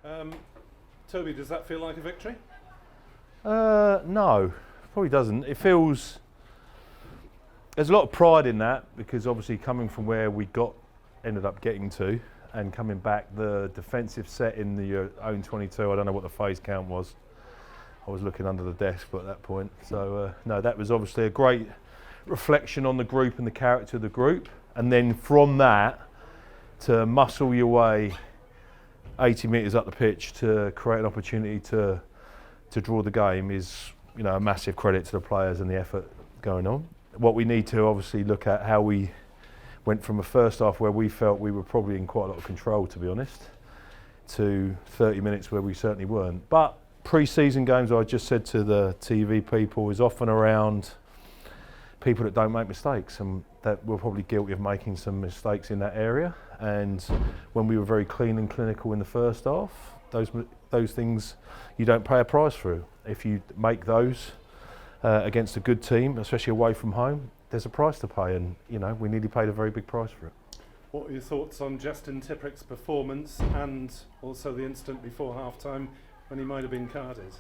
Toby, does that feel like a victory? No, probably doesn't. It feels, there's a lot of pride in that, because obviously coming from where we ended up getting to, and coming back, the defensive set in the own 22, I don't know what the phase count was. I was looking under the desk at that point. So no, that was obviously a great reflection on the group and the character of the group. And then from that, to muscle your way 80 metres up the pitch to create an opportunity to draw the game is, a massive credit to the players and the effort going on. What we need to obviously look at how we went from a first half where we felt we were probably in quite a lot of control, to be honest, to 30 minutes where we certainly weren't. But pre-season games, I just said to the TV people, is often around people that don't make mistakes, and that we're probably guilty of making some mistakes in that area. And when we were very clean and clinical in the first half, those things you don't pay a price for. If you make those against a good team, especially away from home, there's a price to pay, and we nearly paid a very big price for it. What were your thoughts on Justin Tipuric's performance, and also the incident before half-time when he might have been carded?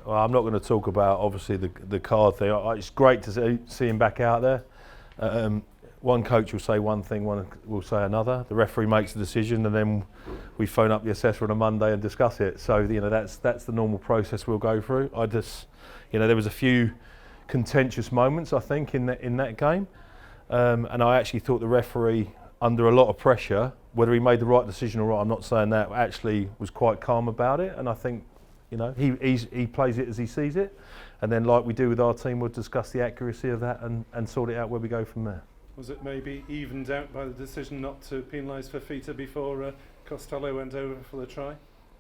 Well, I'm not going to talk about obviously the card thing. It's great to see him back out there. One coach will say one thing, one will say another. The referee makes the decision, and then we phone up the assessor on a Monday and discuss it. So that's the normal process we'll go through. There was a few contentious moments, I think, in that game, and I actually thought the referee, under a lot of pressure, whether he made the right decision or not, I'm not saying that, actually was quite calm about it. And I think he plays it as he sees it, and then like we do with our team, we'll discuss the accuracy of that and sort it out where we go from there. Was it maybe evened out by the decision not to penalise Fafita before Costello went over for the try?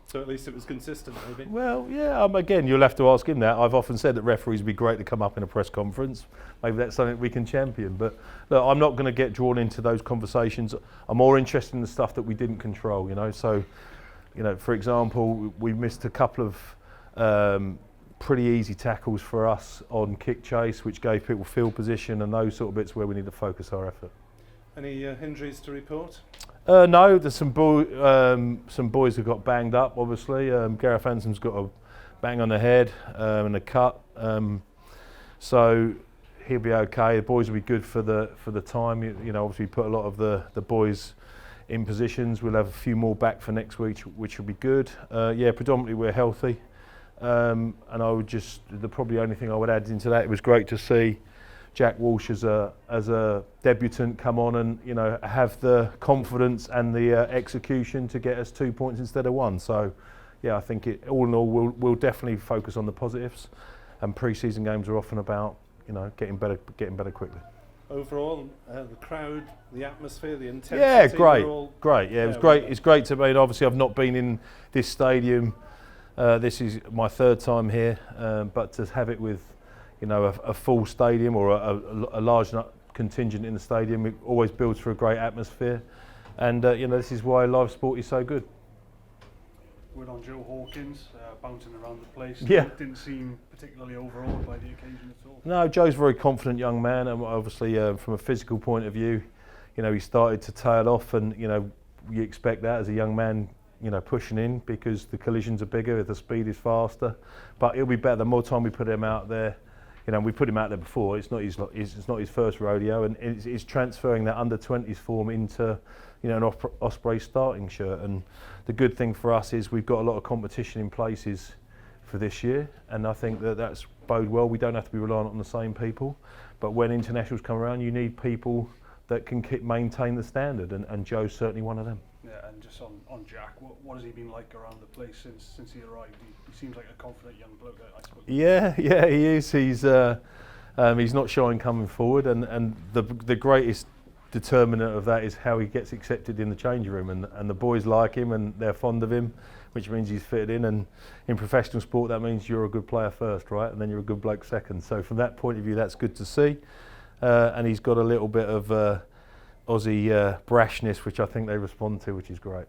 So at least it was consistent, maybe? Well, yeah, again, you'll have to ask him that. I've often said that referees would be great to come up in a press conference. Maybe that's something we can champion. But look, I'm not going to get drawn into those conversations. I'm more interested in the stuff that we didn't control, So, for example, we missed a couple of pretty easy tackles for us on kick chase, which gave people field position, and those sort of bits where we need to focus our effort. Any injuries to report? No, there's some boys who got banged up, obviously. Gareth Ansom's got a bang on the head and a cut. So he'll be okay. The boys will be good for the time. Obviously we put a lot of the boys in positions. We'll have a few more back for next week, which will be good. Predominantly we're healthy. And I would the probably only thing I would add into that, it was great to see Jack Walsh as a debutant come on and have the confidence and the execution to get us 2 points instead of one. So I think all in all we'll definitely focus on the positives, and pre-season games are often about getting better quickly. Overall, the crowd, the atmosphere, the intensity. Yeah, great. Yeah, it was great. It's great to be. Obviously, I've not been in this stadium. This is my third time here, but to have it with a full stadium or a large contingent in the stadium, it always builds for a great atmosphere, and this is why live sport is so good. Word on Joe Hawkins, bouncing around the place. Yeah. Didn't seem particularly overawed by the occasion at all. No, Joe's a very confident young man, and obviously from a physical point of view, he started to tail off, and you expect that as a young man, pushing in, because the collisions are bigger, the speed is faster. But it'll be better the more time we put him out there. We put him out there before. It's not his first rodeo, and it's transferring that under-20s form into an Osprey starting shirt. And the good thing for us is we've got a lot of competition in places for this year, and I think that's bode well. We don't have to be reliant on the same people, but when internationals come around, you need people that can maintain the standard, and Joe's certainly one of them. Yeah, and just on Jack, what has he been like around the place since he arrived? He seems like a confident young bloke, I suppose. Yeah, he is. He's not shy in coming forward, and the greatest determinant of that is how he gets accepted in the changing room, and the boys like him and they're fond of him, which means he's fitted in. And in professional sport, that means you're a good player first, right? And then you're a good bloke second. So from that point of view, that's good to see. And he's got a little bit of Aussie brashness, which I think they respond to, which is great.